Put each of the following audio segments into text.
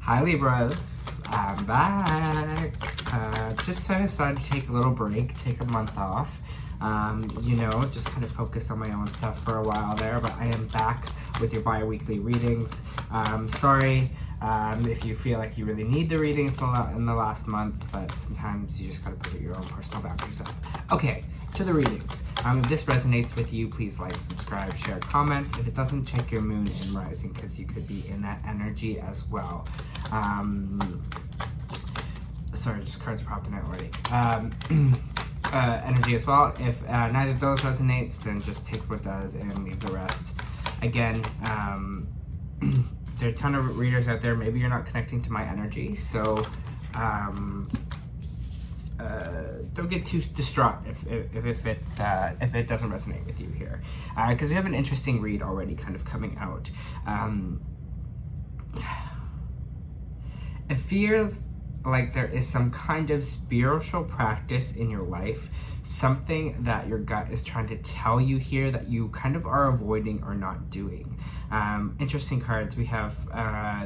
Hi Libras, I'm back. Just decided to take a little break, take a month off. Just kind of focus on my own stuff for a while there, but I am back with your bi-weekly readings. Sorry if you feel like you really need the readings in the last month, but sometimes you just gotta put your own personal boundaries up. Okay, to the readings. If this resonates with you, please like, subscribe, share, comment. If it doesn't, check your moon and rising, because you could be in that energy as well. Sorry, just cards are popping out already. Energy as well. If neither of those resonates, then just take what does and leave the rest. Again, there are a ton of readers out there. Maybe you're not connecting to my energy, so don't get too distraught if it doesn't resonate with you here, because we have an interesting read already kind of coming out. It feels like there is some kind of spiritual practice in your life, something that your gut is trying to tell you here that you kind of are avoiding or not doing. Interesting cards. We have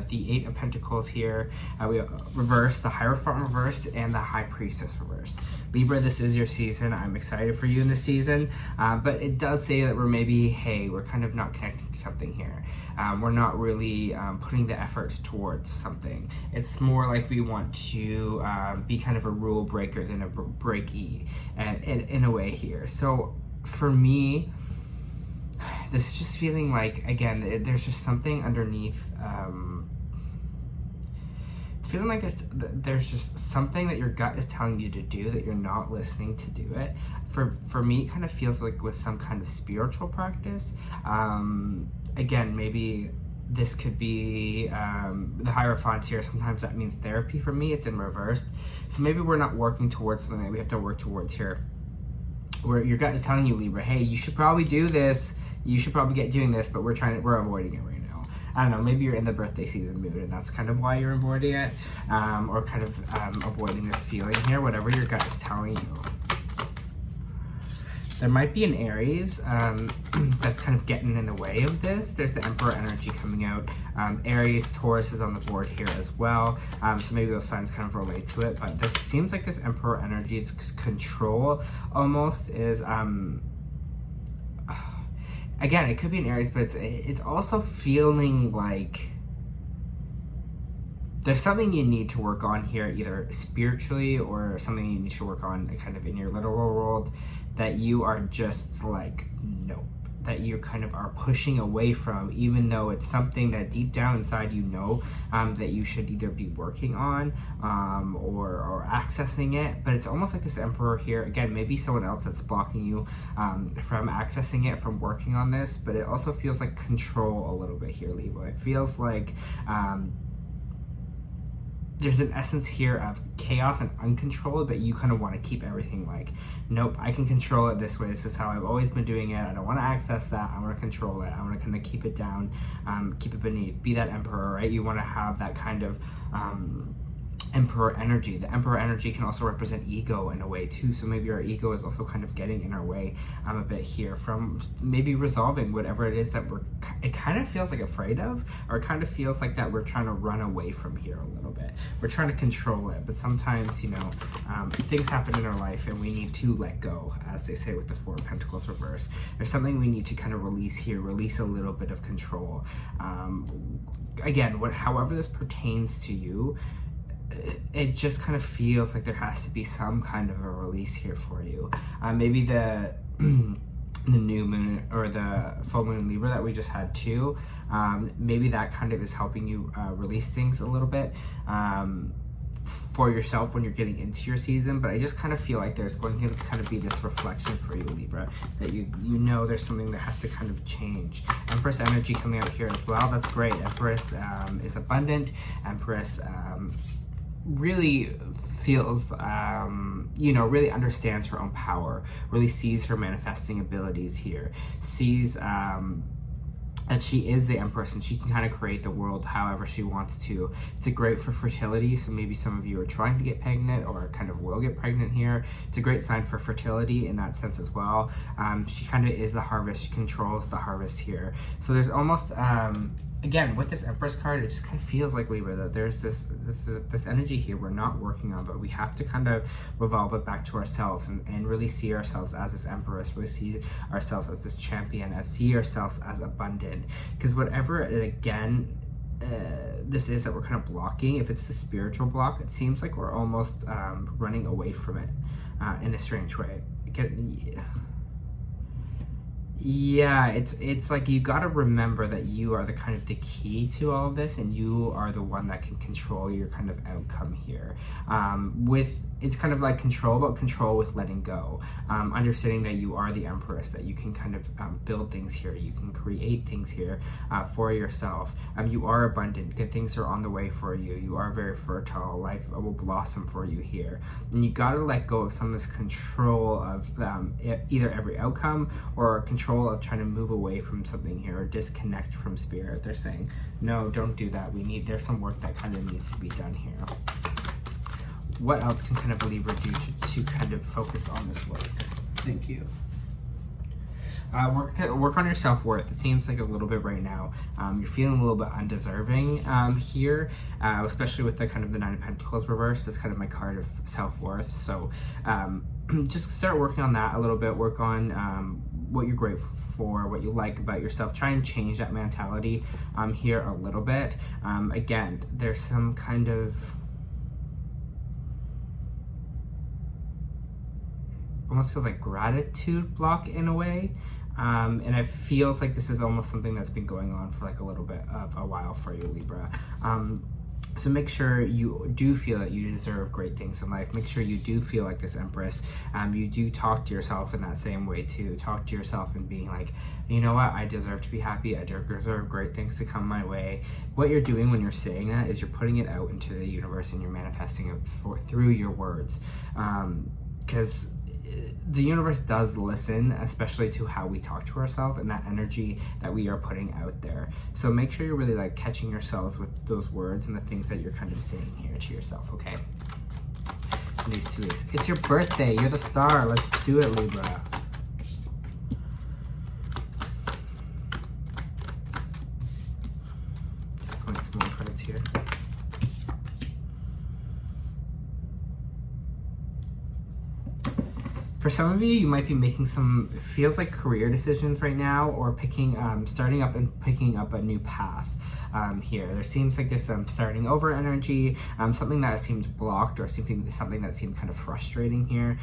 the Eight of Pentacles here. We have reversed, the Hierophant reversed, and the High Priestess reversed. Libra, this is your season. I'm excited for you in this season, but it does say that we're kind of not connecting to something here. We're not really putting the effort towards something. It's more like we want to be kind of a rule breaker than a breakee in a way here. So for me, this is just feeling like, again, there's just something underneath. It's feeling like there's just something that your gut is telling you to do that you're not listening to do it. For me, it kind of feels like with some kind of spiritual practice. Again, maybe this could be the Hierophant here. Sometimes that means therapy. For me, it's in reversed. So maybe we're not working towards something that we have to work towards here, where your gut is telling you, Libra, hey, you should probably do this. You should probably get doing this, but we're avoiding it right now. I don't know, maybe you're in the birthday season mood and that's kind of why you're avoiding it, or kind of avoiding this feeling here, whatever your gut is telling you. There might be an Aries that's kind of getting in the way of this. There's the Emperor energy coming out. Aries, Taurus is on the board here as well. So maybe those signs kind of relate to it. But this seems like this Emperor energy, it's control almost, is... again, it could be an Aries, but it's also feeling like there's something you need to work on here, either spiritually or something you need to work on kind of in your literal world, that you are just like, nope, that you kind of are pushing away from, even though it's something that deep down inside you know that you should either be working on or accessing it. But it's almost like this Emperor here, again, maybe someone else that's blocking you from accessing it, from working on this. But it also feels like control a little bit here, Libra. It feels like there's an essence here of chaos and uncontrolled, but you kind of want to keep everything like, nope, I can control it this way. This is how I've always been doing it. I don't want to access that. I want to control it. I want to kind of keep it down, keep it beneath, be that Emperor, right? You want to have that kind of Emperor energy. The Emperor energy can also represent ego in a way too. So maybe our ego is also kind of getting in our way a bit here from maybe resolving whatever it is that it kind of feels like afraid of, or it kind of feels like that we're trying to run away from here a little bit. We're trying to control it, but sometimes, things happen in our life and we need to let go, as they say with the Four of Pentacles reverse. There's something we need to kind of release here, release a little bit of control. Again, however this pertains to you, it just kind of feels like there has to be some kind of a release here for you. Maybe the new moon or the full moon Libra that we just had too, maybe that kind of is helping you release things a little bit for yourself when you're getting into your season. But I just kind of feel like there's going to kind of be this reflection for you, Libra, that you know there's something that has to kind of change. Empress energy coming out here as well. That's great. Empress is abundant. Empress really feels, really understands her own power, really sees her manifesting abilities here, sees that she is the Empress and she can kind of create the world however she wants to. It's a great for fertility, so maybe some of you are trying to get pregnant or kind of will get pregnant here. It's a great sign for fertility in that sense as well. She kind of is the harvest, she controls the harvest here. So there's almost again, with this Empress card, it just kind of feels like, Libra, that there's this energy here we're not working on, but we have to kind of revolve it back to ourselves and really see ourselves as this Empress, really see ourselves as this champion, as see ourselves as abundant. Because whatever it, again, this is that we're kind of blocking, if it's the spiritual block, it seems like we're almost running away from it in a strange way. Yeah, it's like you got to remember that you are the kind of the key to all of this, and you are the one that can control your kind of outcome here. It's kind of like control, but control with letting go. Understanding that you are the Empress, that you can kind of build things here, you can create things here for yourself. You are abundant, good things are on the way for you, you are very fertile, life will blossom for you here. And you got to let go of some of this control of either every outcome or control of trying to move away from something here or disconnect from spirit. They're saying, no, don't do that. There's some work that kind of needs to be done here. What else can kind of Libra do to kind of focus on this work? Thank you. Work on your self-worth. It seems like a little bit right now you're feeling a little bit undeserving here, especially with the kind of the Nine of Pentacles reversed. That's kind of my card of self-worth. So just start working on that a little bit. Work on what you're grateful for, what you like about yourself. Try and change that mentality here a little bit. Again, there's some kind of almost feels like gratitude block in a way. And it feels like this is almost something that's been going on for like a little bit of a while for you, Libra. So make sure you do feel that you deserve great things in life. Make sure you do feel like this Empress. You do talk to yourself in that same way too. Talk to yourself and being like, you know what, I deserve to be happy. I deserve great things to come my way. What you're doing when you're saying that is you're putting it out into the universe and you're manifesting it through your words. Because the universe does listen, especially to how we talk to ourselves and that energy that we are putting out there. So make sure you're really like catching yourselves with those words and the things that you're kind of saying here to yourself, okay? In these 2 weeks. It's your birthday. You're the star. Let's do it, Libra. Just pulling some more cards here. For some of you, you might be making some, feels like career decisions right now, or starting up and picking up a new path here. There seems like there's some starting over energy, something that seemed blocked or something that seemed kind of frustrating here.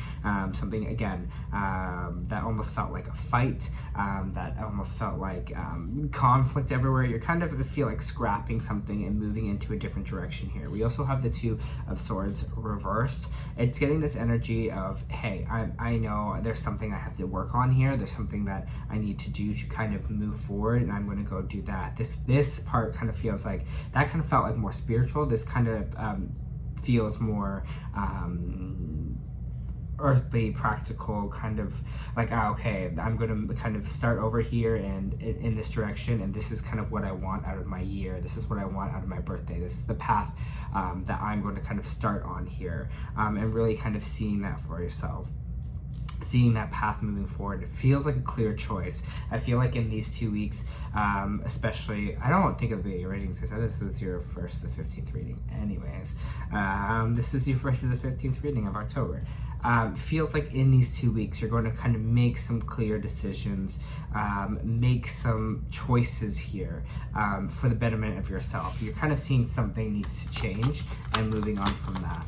Something, again, that almost felt like a fight, that almost felt like conflict everywhere. You're kind of feel like scrapping something and moving into a different direction here. We also have the Two of Swords reversed. It's getting this energy of, hey, I know there's something I have to work on here. There's something that I need to do to kind of move forward, and I'm going to go do that. This part kind of feels like, that kind of felt like more spiritual. This kind of feels more earthly, practical, kind of like, okay, I'm going to kind of start over here and in this direction, and this is kind of what I want out of my year. This is what I want out of my birthday. This is the path that I'm going to kind of start on here, and really kind of seeing that for yourself. Seeing that path moving forward. It feels like a clear choice. I feel like in these 2 weeks, especially, I don't think it'll be your readings, because this was your 1st to 15th reading anyways. This is your 1st to the 15th reading of October. Feels like in these 2 weeks, you're going to kind of make some clear decisions, make some choices here for the betterment of yourself. You're kind of seeing something needs to change and moving on from that.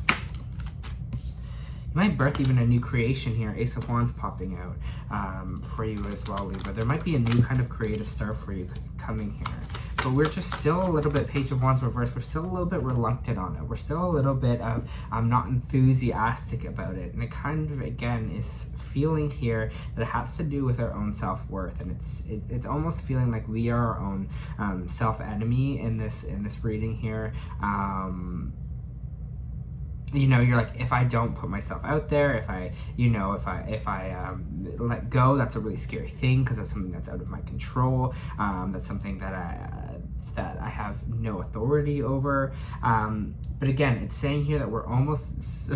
You might birth even a new creation here. Ace of Wands popping out for you as well, Libra. There might be a new kind of creative start for you coming here. But we're just still a little bit, Page of Wands reversed, we're still a little bit reluctant on it. We're still a little bit of, not enthusiastic about it. And it kind of, again, is feeling here that it has to do with our own self-worth. And it's almost feeling like we are our own self-enemy in this reading here. You know, you're like, if I don't put myself out there, if I let go, that's a really scary thing, because that's something that's out of my control. That's something that I have no authority over. But again, it's saying here that we're almost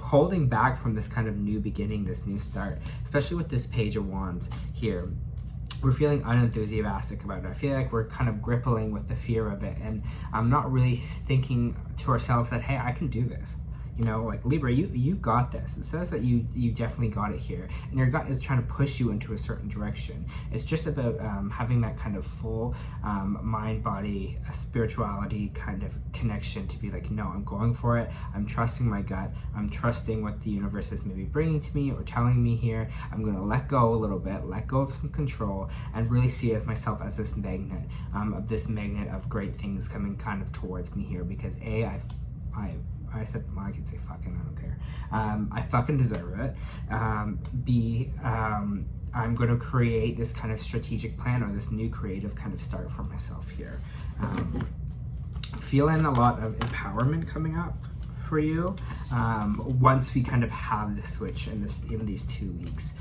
holding back from this kind of new beginning, this new start, especially with this Page of Wands here. we're feeling unenthusiastic about it. I feel like we're kind of grappling with the fear of it, and I'm not really thinking to ourselves that, hey, I can do this. You know, like Libra, you got this. It says that you definitely got it here, and your gut is trying to push you into a certain direction. It's just about having that kind of full mind, body, spirituality kind of connection to be like, no, I'm going for it. I'm trusting my gut. I'm trusting what the universe is maybe bringing to me or telling me here. I'm going to let go a little bit, let go of some control, and really see myself as this magnet, this magnet of great things coming kind of towards me here, because I said, well, I can say fucking, I don't care. I fucking deserve it. B, I'm going to create this kind of strategic plan or this new creative kind of start for myself here. Feeling a lot of empowerment coming up for you once we kind of have the switch in these 2 weeks.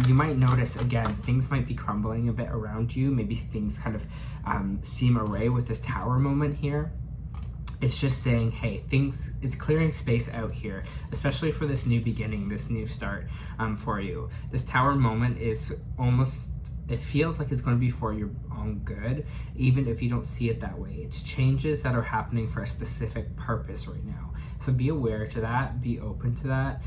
You might notice, again, things might be crumbling a bit around you. Maybe things kind of seem array with this Tower moment here. It's just saying, hey, it's clearing space out here, especially for this new beginning, this new start for you. This Tower moment is almost, it feels like it's going to be for your own good, even if you don't see it that way. It's changes that are happening for a specific purpose right now. So be aware to that, be open to that,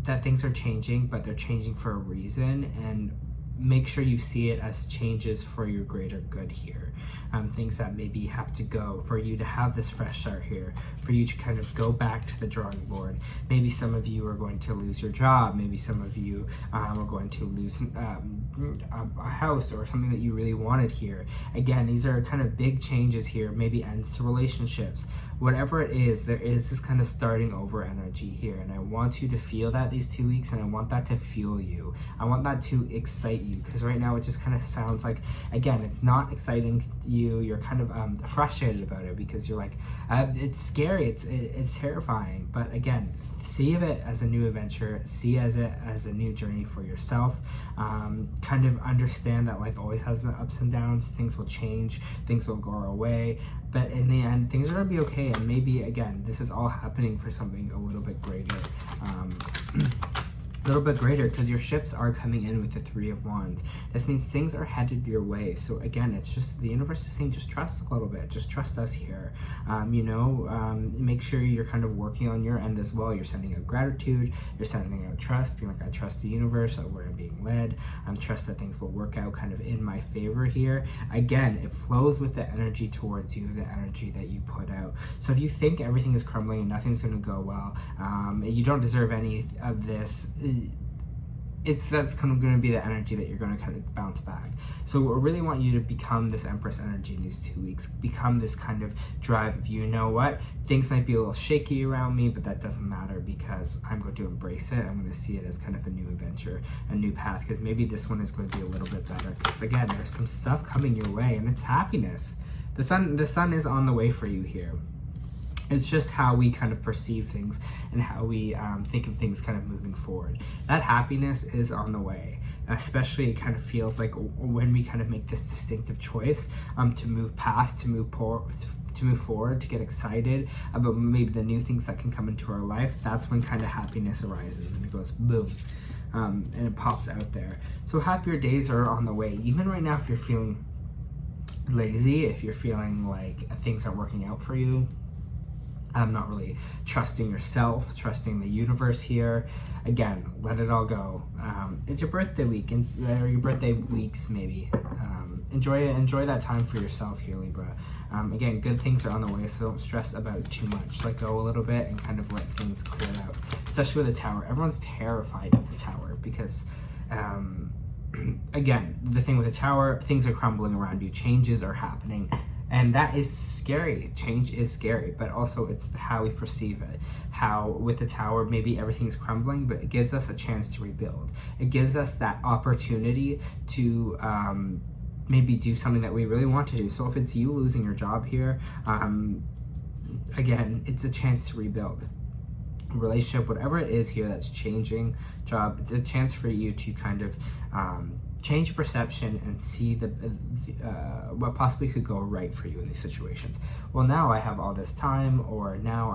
that things are changing, but they're changing for a reason, and make sure you see it as changes for your greater good here. Things that maybe have to go for you to have this fresh start here, for you to kind of go back to the drawing board. Maybe some of you are going to lose your job. Maybe some of you are going to lose a house or something that you really wanted here. Again, these are kind of big changes here, maybe ends to relationships. Whatever it is, there is this kind of starting over energy here, and I want you to feel that these 2 weeks, and I want that to fuel you. I want that to excite you, because right now it just kind of sounds like, again, it's not exciting you. You're kind of frustrated about it because you're like, it's scary, it's terrifying. But again, see it as a new adventure, see it as a new journey for yourself. Kind of understand that life always has the ups and downs. Things will change, things will go away, but in the end, things are gonna be okay. And maybe, again, this is all happening for something a little bit greater. A little bit greater, because your ships are coming in with the 3 of Wands. This means things are headed your way. So again, it's just the universe is saying, just trust a little bit, just trust us here. Make sure you're kind of working on your end as well. You're sending out gratitude, you're sending out trust, being like, I trust the universe, where I'm being led. Trust that things will work out kind of in my favor here. Again, it flows with the energy towards you, the energy that you put out. So if you think everything is crumbling and nothing's going to go well, you don't deserve any of this, that's kind of going to be the energy that you're going to kind of bounce back. So I really want you to become this Empress energy in these 2 weeks. Become this kind of drive of, you know what, things might be a little shaky around me, but that doesn't matter, because I'm going to embrace it. I'm going to see it as kind of a new adventure, a new path, because maybe this one is going to be a little bit better. Because again, there's some stuff coming your way, and it's happiness. The sun is on the way for you here. It's just how we kind of perceive things and how we think of things kind of moving forward. That happiness is on the way. Especially, it kind of feels like when we kind of make this distinctive choice to move past, to move forward, to get excited about maybe the new things that can come into our life. That's when kind of happiness arises, and it goes boom, and it pops out there. So happier days are on the way. Even right now, if you're feeling lazy, if you're feeling like things aren't working out for you, not really trusting yourself, trusting the universe here. Again, let it all go. It's your birthday week, or your birthday weeks maybe. Enjoy it. Enjoy that time for yourself here, Libra. Again, good things are on the way, so don't stress about it too much. Let go a little bit and kind of let things clear out. Especially with the Tower. Everyone's terrified of the Tower because, again, the thing with the Tower, things are crumbling around you. Changes are happening. And that is scary. Change is scary, but also it's how we perceive it. How with the Tower, maybe everything's crumbling, but it gives us a chance to rebuild. It gives us that opportunity to maybe do something that we really want to do. So if it's you losing your job here, again, it's a chance to rebuild. Relationship, whatever it is here that's changing, job, it's a chance for you to kind of change your perception and see what possibly could go right for you in these situations. Well, now I have all this time, or now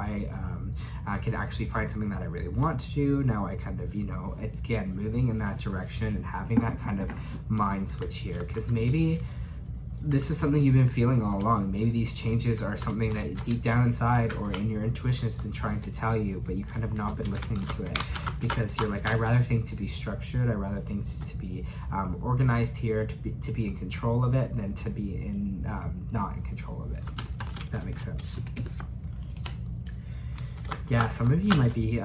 I could actually find something that I really want to do. Now I kind of, it's again moving in that direction and having that kind of mind switch here, because maybe this is something you've been feeling all along. Maybe these changes are something that deep down inside or in your intuition has been trying to tell you, but you kind of not been listening to it, because you're like, I rather things to be structured, I rather things to be organized here, to be in control of it, than to be in not in control of it. If that makes sense. Yeah, some of you might be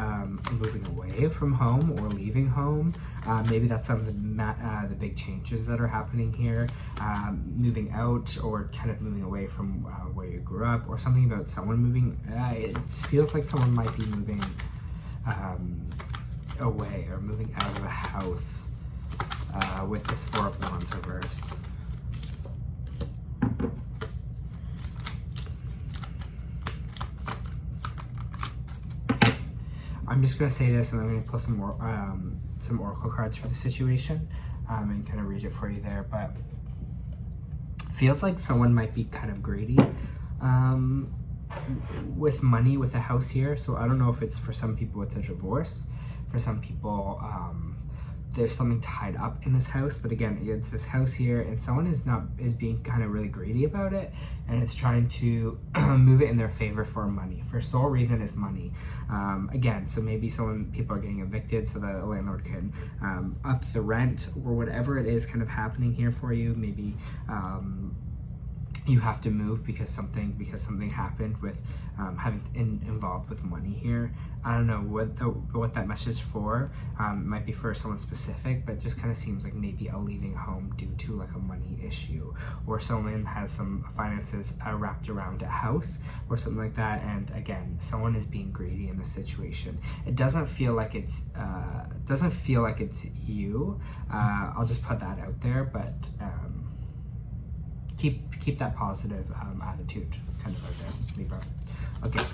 moving away from home or leaving home. Maybe that's some of the big changes that are happening here. Moving out, or kind of moving away from where you grew up, or something about someone moving. It feels like someone might be moving away or moving out of a house with this Four of Wands reversed. I'm just going to say this, and I'm going to pull some more some oracle cards for the situation and kind of read it for you there. But feels like someone might be kind of greedy with money with a house here. So I don't know if it's, for some people it's a divorce, for some people there's something tied up in this house, but again, it's this house here, and someone is being kind of really greedy about it, and it's trying to move it in their favor for money. For sole reason is money. Again, so maybe people are getting evicted so that a landlord can up the rent, or whatever it is kind of happening here for you. Maybe you have to move because something happened with having involved with money here. I don't know what that message is for. Might be for someone specific, but just kind of seems like maybe a leaving home due to like a money issue, or someone has some finances wrapped around a house or something like that. And again, someone is being greedy in this situation. It doesn't feel like it's you. I'll just put that out there, but keep that positive attitude kind of out there, Libra. Okay.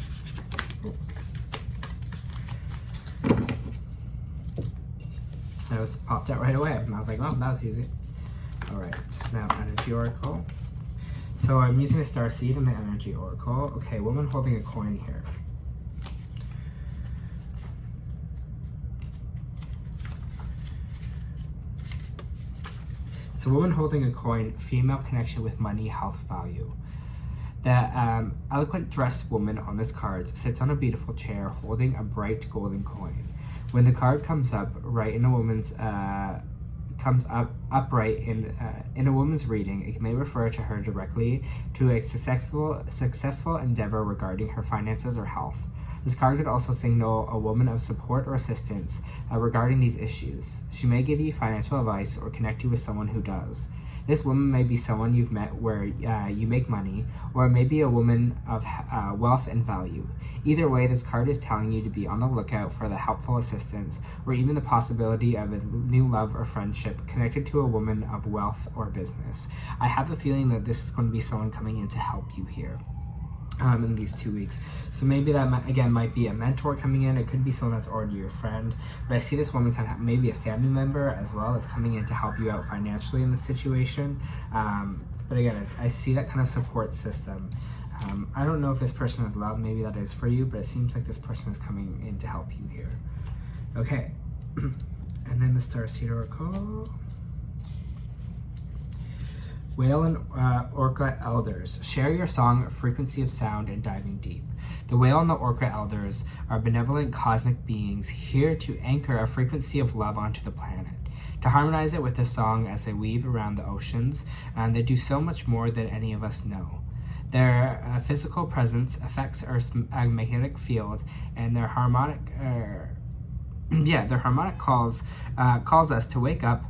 That was popped out right away, and I was like, oh, that was easy. All right, now energy oracle. So I'm using a star seed in the energy oracle. Okay, woman holding a coin here. So woman holding a coin, female connection with money, health, value. The eloquent dressed woman on this card sits on a beautiful chair holding a bright golden coin. When the card comes up right in a woman's upright in a woman's reading, it may refer to her directly to a successful endeavor regarding her finances or health. This card could also signal a woman of support or assistance regarding these issues. She may give you financial advice or connect you with someone who does. This woman may be someone you've met where you make money, or it may be a woman of wealth and value. Either way, this card is telling you to be on the lookout for the helpful assistance, or even the possibility of a new love or friendship connected to a woman of wealth or business. I have a feeling that this is going to be someone coming in to help you here. In these 2 weeks. So maybe that might be a mentor coming in. It could be someone that's already your friend, but I see this woman kind of maybe a family member as well that's coming in to help you out financially in the situation. But again, I see that kind of support system. I don't know if this person is love, maybe that is for you, but it seems like this person is coming in to help you here. Okay, and then the Starseed Oracle. Whale and Orca Elders. Share your song, frequency of sound, and diving deep. The Whale and the Orca Elders are benevolent cosmic beings here to anchor a frequency of love onto the planet, to harmonize it with the song as they weave around the oceans, and they do so much more than any of us know. Their physical presence affects Earth's magnetic field, and their harmonic calls us to wake up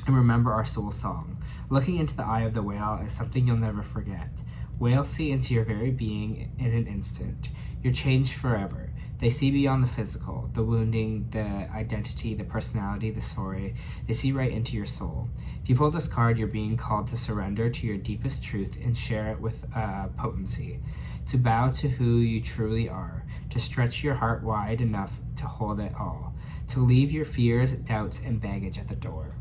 and remember our soul song. Looking into the eye of the whale is something you'll never forget. Whales see into your very being in an instant. You're changed forever. They see beyond the physical, the wounding, the identity, the personality, the story. They see right into your soul. If you pull this card, you're being called to surrender to your deepest truth and share it with potency. To bow to who you truly are. To stretch your heart wide enough to hold it all. To leave your fears, doubts, and baggage at the door.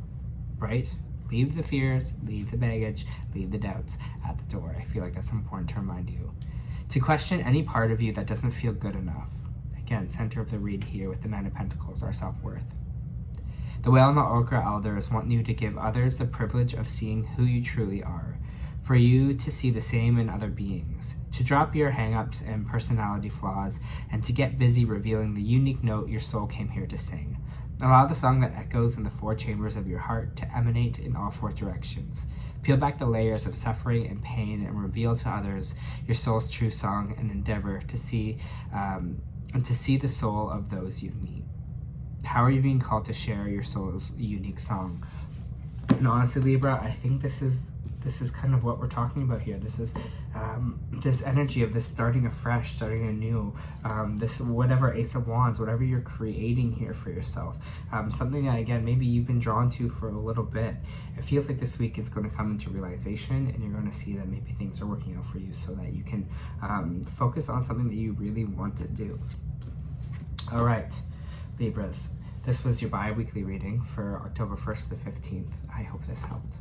Right? Leave the fears, leave the baggage, leave the doubts at the door. I feel like that's important to remind you. To question any part of you that doesn't feel good enough. Again, center of the read here with the Nine of Pentacles, our self-worth. The Whale and the Okra Elders want you to give others the privilege of seeing who you truly are, for you to see the same in other beings, to drop your hang-ups and personality flaws, and to get busy revealing the unique note your soul came here to sing. Allow the song that echoes in the 4 chambers of your heart to emanate in all 4 directions. Peel back the layers of suffering and pain and reveal to others your soul's true song and endeavor to see the soul of those you meet. How are you being called to share your soul's unique song? And honestly, Libra, I think this is kind of what we're talking about here. This is this energy of this starting afresh, starting anew, this whatever Ace of Wands, whatever you're creating here for yourself. Something that, again, maybe you've been drawn to for a little bit. It feels like this week is going to come into realization, and you're going to see that maybe things are working out for you so that you can focus on something that you really want to do. All right, Libras. This was your bi-weekly reading for October 1st to the 15th. I hope this helped.